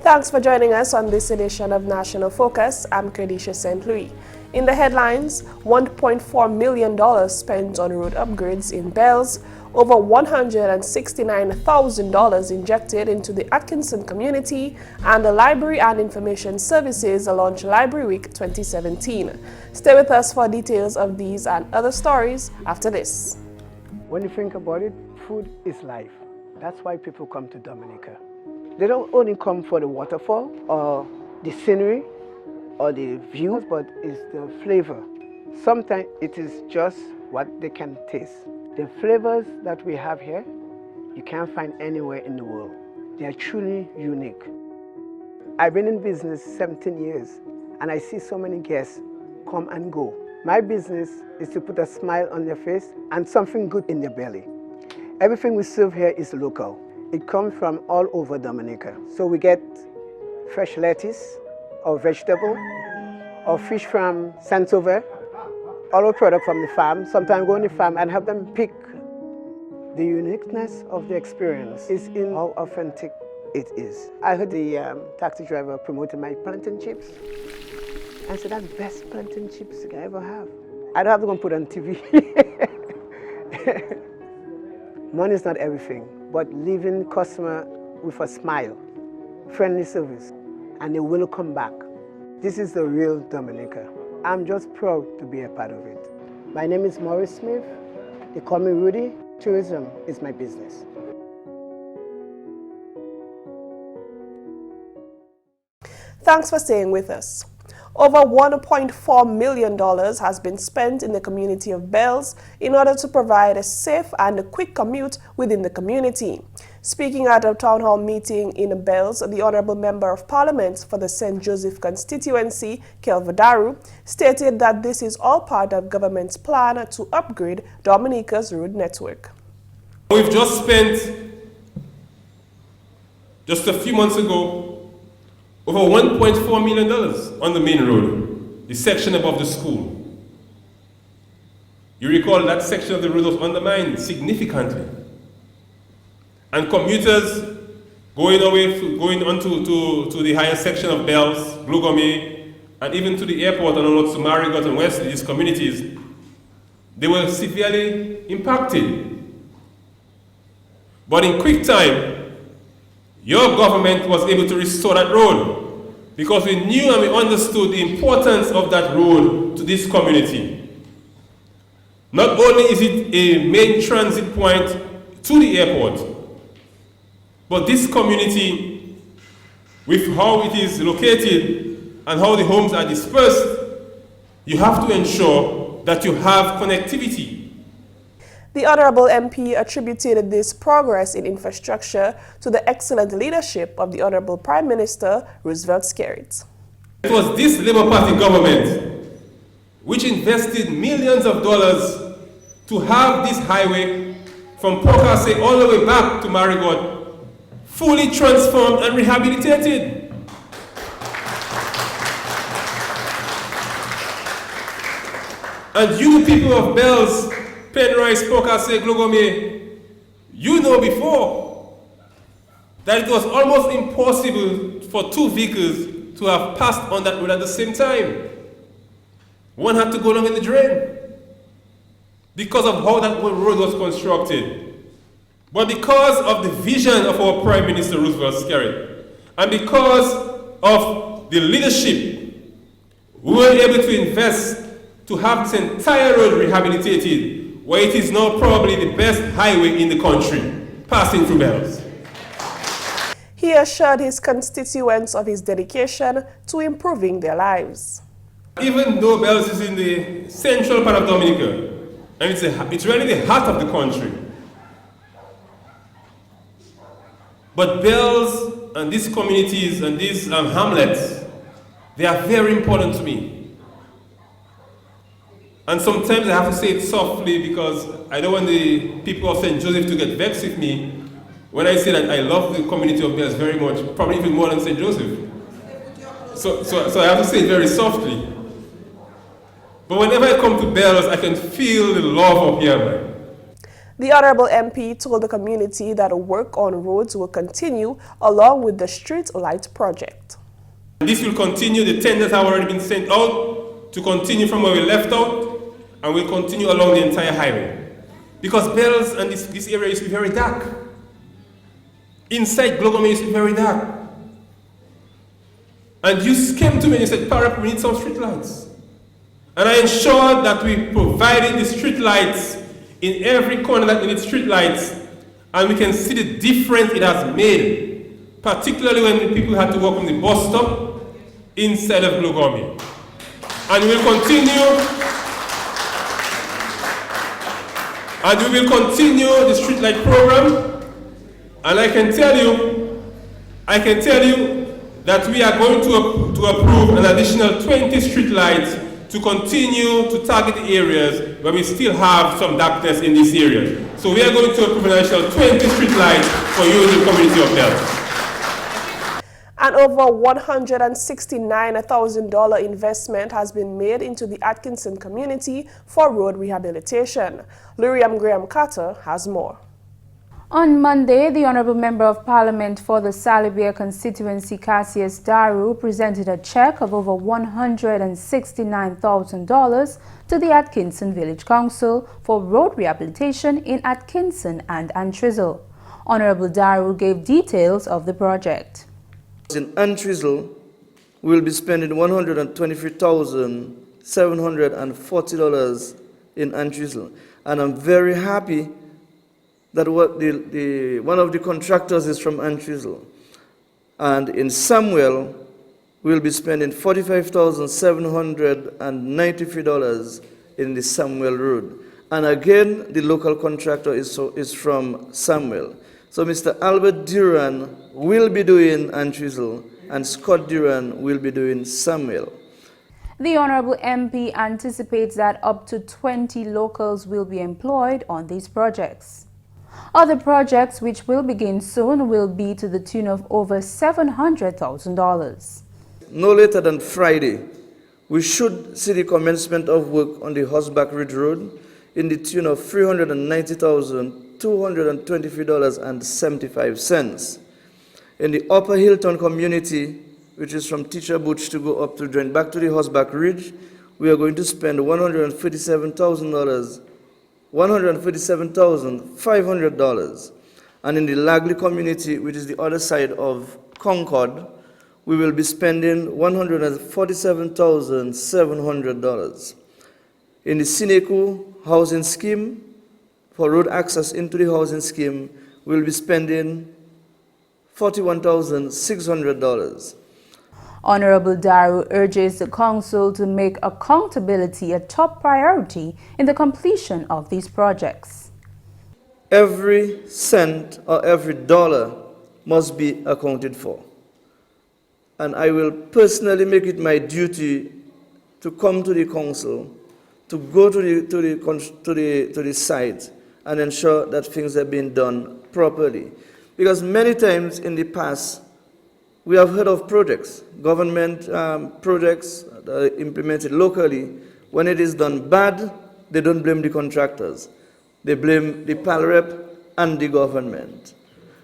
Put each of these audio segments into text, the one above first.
Thanks for joining us on this edition of National Focus. I'm Kerdisha St. In the headlines, $1.4 million spent on road upgrades in Bells, over $169,000 injected into the Atkinson community, and the Library and Information Services launch Library Week 2017. Stay with us for details of these and other stories after this. When you think about it, food is life. That's why people come to Dominica. They don't only come for the waterfall or the scenery or the views, but it's the flavor. Sometimes it is just what they can taste. The flavors that we have here, you can't find anywhere in the world. They are truly unique. I've been in business 17 years, and I see so many guests come and go. My business is to put a smile on their face and something good in their belly. Everything we serve here is local. It comes from all over Dominica. So we get fresh lettuce, or vegetable, or fish from Saint-Sauveur, all our product from the farm. Sometimes go on the farm and have them pick. The uniqueness of the experience is in how authentic it is. I heard the taxi driver promoting my plantain chips. I said, that's the best plantain chips I ever have. I don't have to go and put on TV. Money is not everything, but leaving customer with a smile, friendly service, and they will come back. This is the real Dominica. I'm just proud to be a part of it. My name is Maurice Smith. They call me Rudy. Tourism is my business. Thanks for staying with us. Over $1.4 million has been spent in the community of Bells in order to provide a safe and a quick commute within the community. Speaking at a town hall meeting in Bells, the Honorable Member of Parliament for the St. Joseph constituency, Kelvadaru, stated that this is all part of government's plan to upgrade Dominica's road network. We've just spent, just a few months ago, over $1.4 million on the main road, the section above the school. You recall that section of the road was undermined significantly. And commuters going on to the higher section of Bells, Glugome, and even to the airport and on to Marigot and Wesley, these communities, they were severely impacted. But in quick time, your government was able to restore that road because we knew and we understood the importance of that road to this community. Not only is it a main transit point to the airport, but this community, with how it is located and how the homes are dispersed, you have to ensure that you have connectivity. The Honorable MP attributed this progress in infrastructure to the excellent leadership of the Honorable Prime Minister Roosevelt Skerrit. It was this Labour Party government which invested millions of dollars to have this highway from Pocase all the way back to Marigot fully transformed and rehabilitated. And you people of Bells, Penrice, Pocase, Glugome, you know before that it was almost impossible for two vehicles to have passed on that road at the same time. One had to go down in the drain because of how that road was constructed. But because of the vision of our Prime Minister Roosevelt Skerrit, and because of the leadership, we were able to invest to have this entire road rehabilitated, where it is now probably the best highway in the country, passing through Bells. He assured his constituents of his dedication to improving their lives. Even though Bells is in the central part of Dominica, and it's really the heart of the country, but Bells and these communities and these hamlets, they are very important to me. And sometimes I have to say it softly because I don't want the people of St. Joseph to get vexed with me when I say that I love the community of Bells very much, probably even more than St. Joseph. So I have to say it very softly. But whenever I come to Bells, I can feel the love of here. The Honorable MP told the community that work on roads will continue along with the street light project. This will continue. The tenders have already been sent out to continue from where we left out, and will continue along the entire highway. Because Bells and this area used to be very dark. Inside Glogome used to be very dark. And you came to me and you said, Parap, we need some street lights. And I ensured that we provided the street lights in every corner that needed street lights, and we can see the difference it has made, particularly when the people had to walk from the bus stop inside of Glogome. And we will continue the street light program, and I can tell you that we are going to approve an additional 20 street lights to continue to target the areas where we still have some darkness in this area. So we are going to approve an additional 20 street lights for you in the community of Bells. An over $169,000 investment has been made into the Atkinson community for road rehabilitation. Luriam Graham Carter has more. On Monday, the Honourable Member of Parliament for the Salibia constituency, GIS Daru, presented a cheque of over $169,000 to the Atkinson Village Council for road rehabilitation in Atkinson and Antrizal. Honourable Daru gave details of the project. In Antrizal, we will be spending $123,740 in Antrizal, and I'm very happy that one of the contractors is from Antrizal. And in Samuel, we'll be spending $45,793 in the Samuel Road. And again, the local contractor is from Samuel. So Mr. Albert Duran will be doing Antrizal, and Scott Duran will be doing Samuel. The Honourable MP anticipates that up to 20 locals will be employed on these projects. Other projects which will begin soon will be to the tune of over $700,000. No later than Friday, we should see the commencement of work on the Horseback Ridge Road in the tune of $390,223.75. In the Upper Hillton community, which is from Teacher Butch to go up to join back to the Horseback Ridge, we are going to spend $137,500. And in the Lagley community, which is the other side of Concord, we will be spending $147,700. In the Sineku housing scheme, for road access into the housing scheme, we will be spending $41,600. Honourable Daru urges the Council to make accountability a top priority in the completion of these projects. Every cent or every dollar must be accounted for. And I will personally make it my duty to come to the Council, to go to the site and ensure that things are being done properly. Because many times in the past, we have heard of projects, government projects implemented locally. When it is done bad, they don't blame the contractors. They blame the PALREP and the government.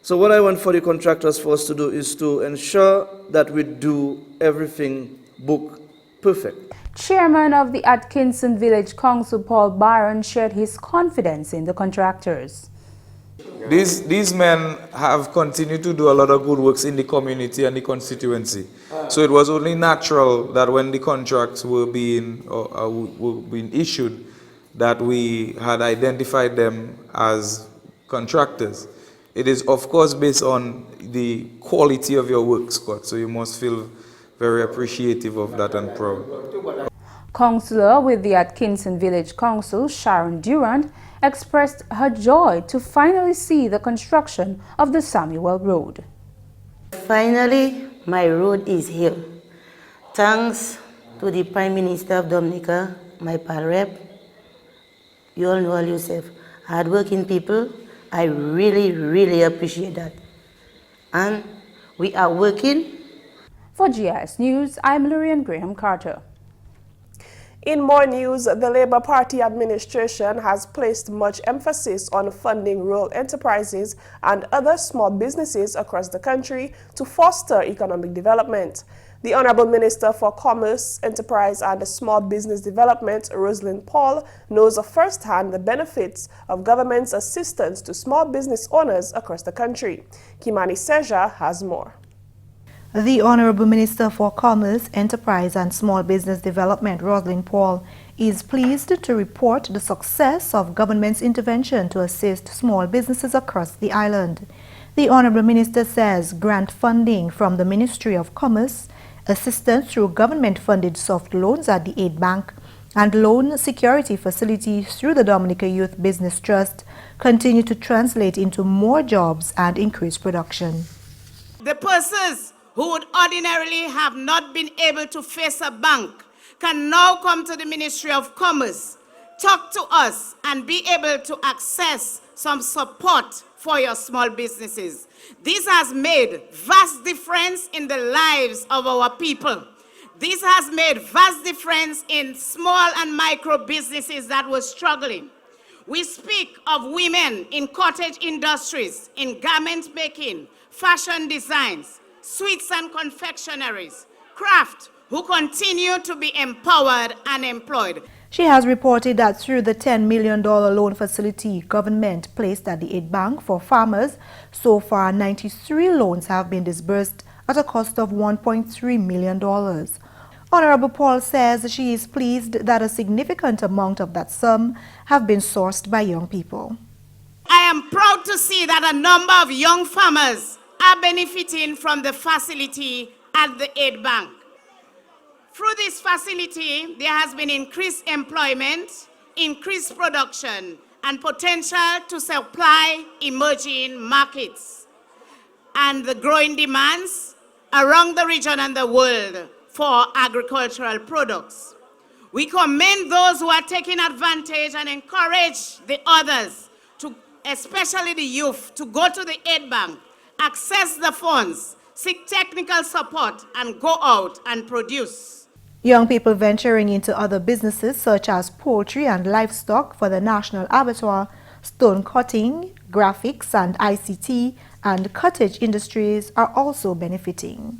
So what I want for the contractors for us to do is to ensure that we do everything book perfect. Chairman of the Atkinson Village Council, Paul Barron, shared his confidence in the contractors. These men have continued to do a lot of good works in the community and the constituency. So it was only natural that when the contracts were being issued, that we had identified them as contractors. It is, of course, based on the quality of your work, Scott. So you must feel very appreciative of that and proud. Councillor with the Atkinson Village Council, Sharon Durant, expressed her joy to finally see the construction of the Samuel Road. Finally, my road is here. Thanks to the Prime Minister of Dominica, my pal rep. You all know all yourself. Hardworking people, I really, really appreciate that. And we are working. For GIS News, I'm Lurian Graham Carter. In more news, the Labour Party administration has placed much emphasis on funding rural enterprises and other small businesses across the country to foster economic development. The Honourable Minister for Commerce, Enterprise and Small Business Development, Rosalind Paul, knows firsthand the benefits of government's assistance to small business owners across the country. Kimani Seja has more. The Honourable Minister for Commerce, Enterprise and Small Business Development, Rosalind Paul, is pleased to report the success of government's intervention to assist small businesses across the island. The Honourable Minister says grant funding from the Ministry of Commerce, assistance through government-funded soft loans at the Aid Bank, and loan security facilities through the Dominica Youth Business Trust continue to translate into more jobs and increased production. The persons who would ordinarily have not been able to face a bank can now come to the Ministry of Commerce, talk to us, and be able to access some support for your small businesses. This has made vast difference in the lives of our people. This has made vast difference in small and micro businesses that were struggling. We speak of women in cottage industries, in garment making, fashion designs, sweets and confectionaries, craft, who continue to be empowered and employed. She has reported that through the $10 million loan facility government placed at the Aid Bank for farmers, so far 93 loans have been disbursed at a cost of $1.3 million. Honourable Paul says she is pleased that a significant amount of that sum have been sourced by young people. I am proud to see that a number of young farmers are benefiting from the facility at the Aid Bank. Through this facility, there has been increased employment, increased production, and potential to supply emerging markets and the growing demands around the region and the world for agricultural products. We commend those who are taking advantage and encourage the others, especially the youth, to go to the Aid Bank, access the funds, seek technical support, and go out and produce. Young people venturing into other businesses such as poultry and livestock for the National Abattoir, stone cutting, graphics and ICT, and cottage industries are also benefiting.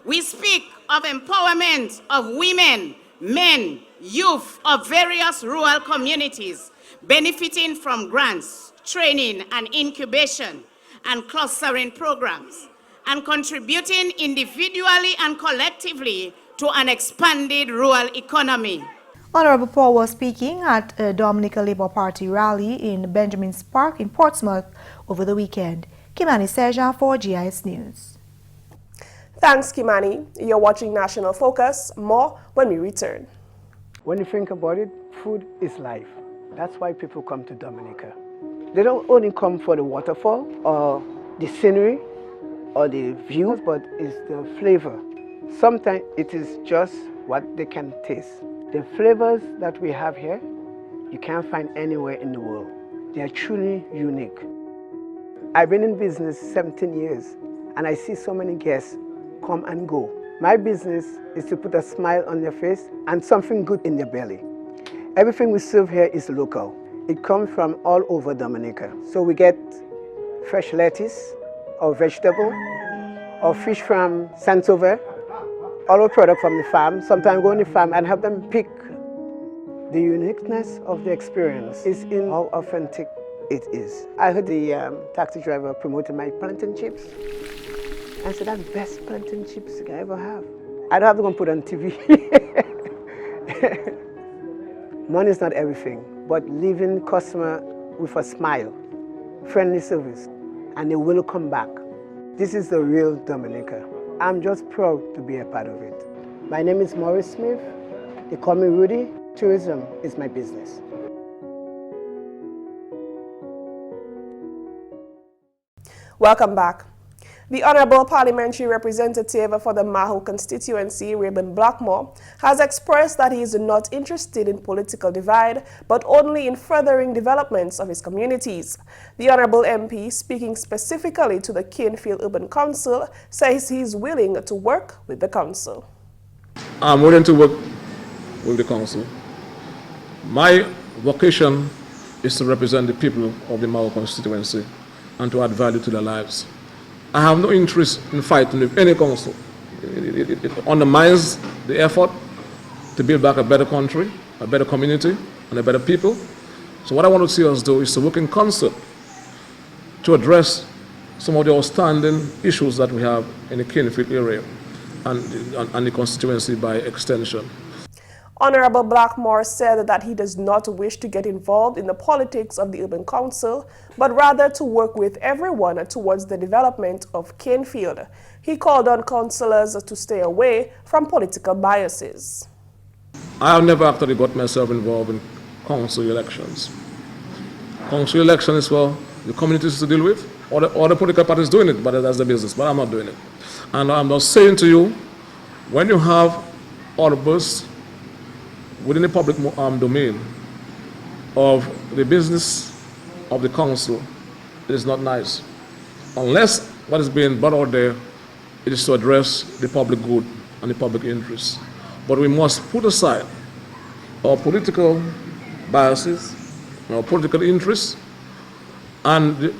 We speak of empowerment of women, men, youth of various rural communities benefiting from grants, training and incubation and clustering programs, and contributing individually and collectively to an expanded rural economy. Honourable Paul was speaking at a Dominica Labour Party rally in Benjamin's Park in Portsmouth over the weekend. Kimani Seja for GIS News. Thanks, Kimani. You're watching National Focus. More when we return. When you think about it, food is life. That's why people come to Dominica. They don't only come for the waterfall or the scenery or the views, but it's the flavor. Sometimes it is just what they can taste. The flavors that we have here, you can't find anywhere in the world. They are truly unique. I've been in business 17 years, and I see so many guests come and go. My business is to put a smile on their face and something good in their belly. Everything we serve here is local. It comes from all over Dominica. So we get fresh lettuce, or vegetable, or fish from Saint-Sauveur, all our product from the farm. Sometimes go on the farm and help them pick. The uniqueness of the experience is in how authentic it is. I heard the taxi driver promoting my plantain chips. I said, that's the best plantain chips you can ever have. I don't have to go and put on TV. Money is not everything, but leaving customer with a smile, friendly service, and they will come back. This is the real Dominica. I'm just proud to be a part of it. My name is Maurice Smith. They call me Rudy. Tourism is my business. Welcome back. The Honourable Parliamentary Representative for the Mahu constituency, Reuben Blackmore, has expressed that he is not interested in political divide, but only in furthering developments of his communities. The Honourable MP, speaking specifically to the Canefield Urban Council, says he is willing to work with the council. I'm willing to work with the council. My vocation is to represent the people of the Mao constituency and to add value to their lives. I have no interest in fighting with any council. It undermines the effort to build back a better country, a better community, and a better people. So what I want to see us do is to work in concert to address some of the outstanding issues that we have in the Canefield area and the constituency by extension. Honorable Blackmore said that he does not wish to get involved in the politics of the Urban Council, but rather to work with everyone towards the development of Canefield. He called on councillors to stay away from political biases. I have never actually got myself involved in council elections. Council election is for the communities to deal with, or the political parties doing it, but that's the business, but I'm not doing it. And I'm just saying to you, when you have arbors within the public domain of the business of the council, it is not nice. Unless what is being brought out there, it is to address the public good and the public interest. But we must put aside our political biases, our political interests, and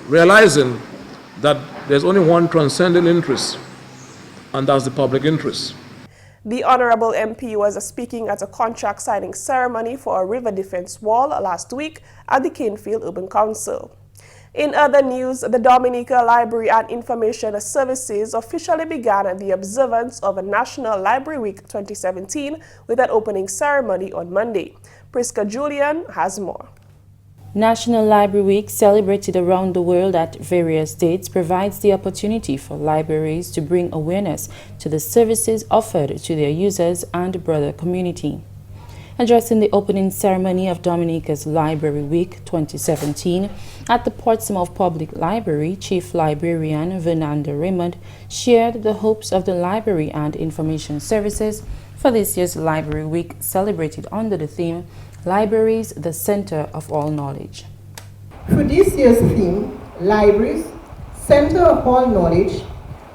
realizing that there's only one transcendent interest, and that's the public interest. The Honorable MP was speaking at a contract signing ceremony for a river defense wall last week at the Canefield Urban Council. In other news, the Dominica Library and Information Services officially began the observance of National Library Week 2017 with an opening ceremony on Monday. Priska Julian has more. National Library Week, celebrated around the world at various dates, provides the opportunity for libraries to bring awareness to the services offered to their users and broader community. Addressing the opening ceremony of Dominica's Library Week 2017 at the Portsmouth Public Library, Chief Librarian Fernanda Raymond shared the hopes of the Library and Information Services for this year's Library Week, celebrated under the theme Libraries, the Center of All Knowledge. For this year's theme, Libraries, Center of All Knowledge,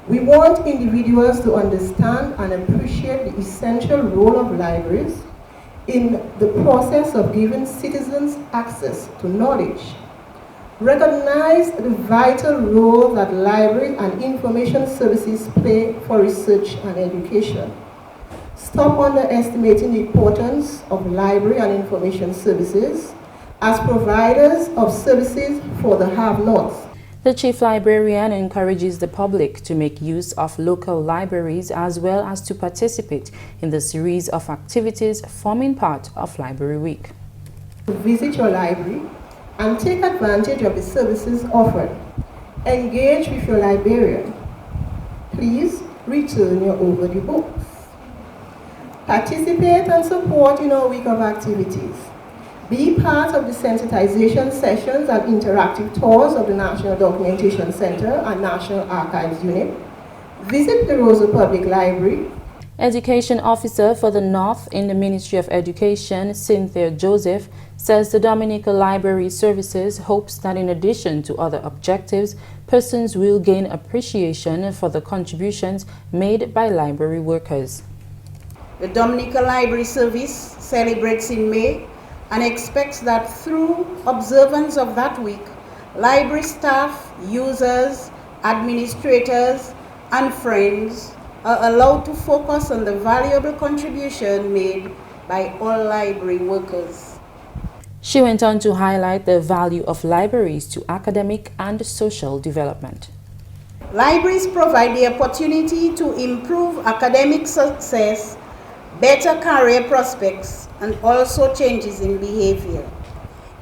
we want individuals to understand and appreciate the essential role of libraries in the process of giving citizens access to knowledge. Recognize the vital role that libraries and information services play for research and education. Stop underestimating the importance of library and information services as providers of services for the have-nots. The Chief Librarian encourages the public to make use of local libraries as well as to participate in the series of activities forming part of Library Week. Visit your library and take advantage of the services offered. Engage with your librarian. Please return your overdue books. Participate and support in our week of activities. Be part of the sensitization sessions and interactive tours of the National Documentation Center and National Archives Unit. Visit the Rosa Public Library. Education Officer for the North in the Ministry of Education, Cynthia Joseph, says the Dominica Library Services hopes that in addition to other objectives, persons will gain appreciation for the contributions made by library workers. The Dominica Library Service celebrates in May and expects that through observance of that week, library staff, users, administrators, and friends are allowed to focus on the valuable contribution made by all library workers. She went on to highlight the value of libraries to academic and social development. Libraries provide the opportunity to improve academic success, better career prospects, and also changes in behavior.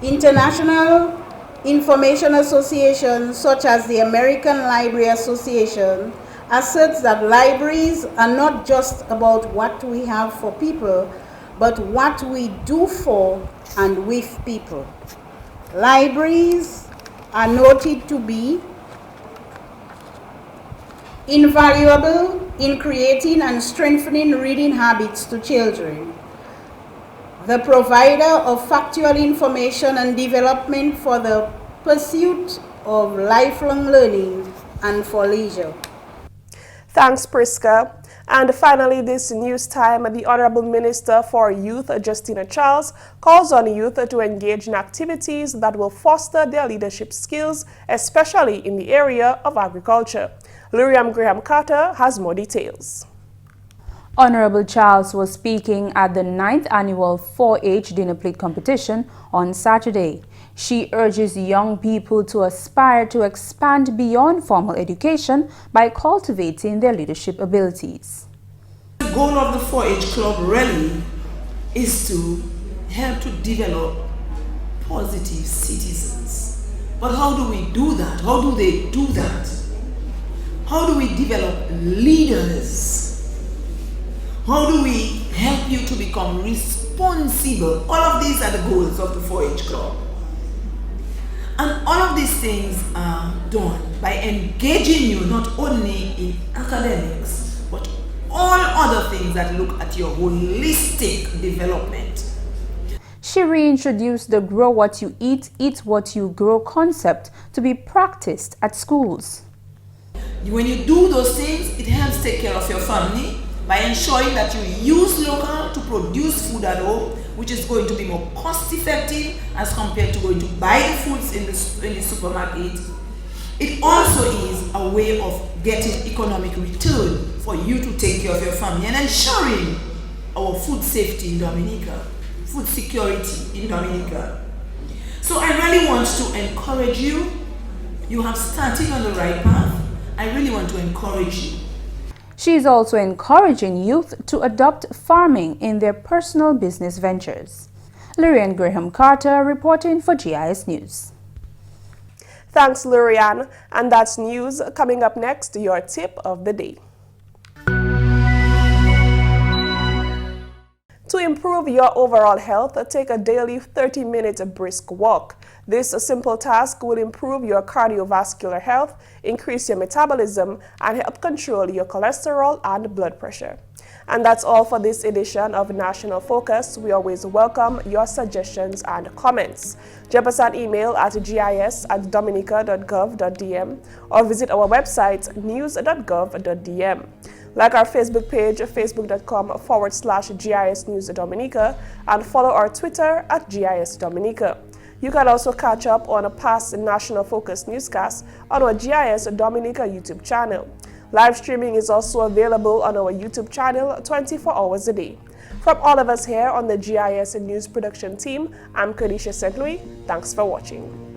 International information associations such as the American Library Association asserts that libraries are not just about what we have for people, but what we do for and with people. Libraries are noted to be invaluable in creating and strengthening reading habits to children, the provider of factual information and development for the pursuit of lifelong learning and for leisure. Thanks, Priska. And finally, this news time, the Honorable Minister for Youth, Justina Charles, calls on youth to engage in activities that will foster their leadership skills, especially in the area of agriculture. Luriam Graham Carter has more details. Honorable Charles was speaking at the 9th annual 4-H dinner plate competition on Saturday. She urges young people to aspire to expand beyond formal education by cultivating their leadership abilities. The goal of the 4-H club really is to help to develop positive citizens. But how do we do that? How do they do that? How do we develop leaders? How do we help you to become responsible? All of these are the goals of the 4-H club. And all of these things are done by engaging you not only in academics, but all other things that look at your holistic development. She reintroduced the grow what you eat what you grow concept to be practiced at schools. When you do those things, it helps take care of your family by ensuring that you use local to produce food at home, which is going to be more cost effective as compared to going to buy the foods in the supermarket. It also is a way of getting economic return for you to take care of your family and ensuring our food safety in Dominica, food security in Dominica. So I really want to encourage you. You have started on the right path. I really want to encourage you. She is also encouraging youth to adopt farming in their personal business ventures. Lurian Graham Carter reporting for GIS News. Thanks, Lurian. And that's news. Coming up next, your tip of the day. To improve your overall health, take a daily 30-minute brisk walk. This simple task will improve your cardiovascular health, increase your metabolism, and help control your cholesterol and blood pressure. And that's all for this edition of National Focus. We always welcome your suggestions and comments. Drop us an email at gis@dominica.gov.dm or visit our website news.gov.dm. Like our Facebook page, facebook.com/GIS News Dominica, and follow our Twitter at GIS Dominica. You can also catch up on a past National Focus newscast on our GIS Dominica YouTube channel. Live streaming is also available on our YouTube channel 24 hours a day. From all of us here on the GIS News production team, I'm Kerdisha St. Thanks for watching.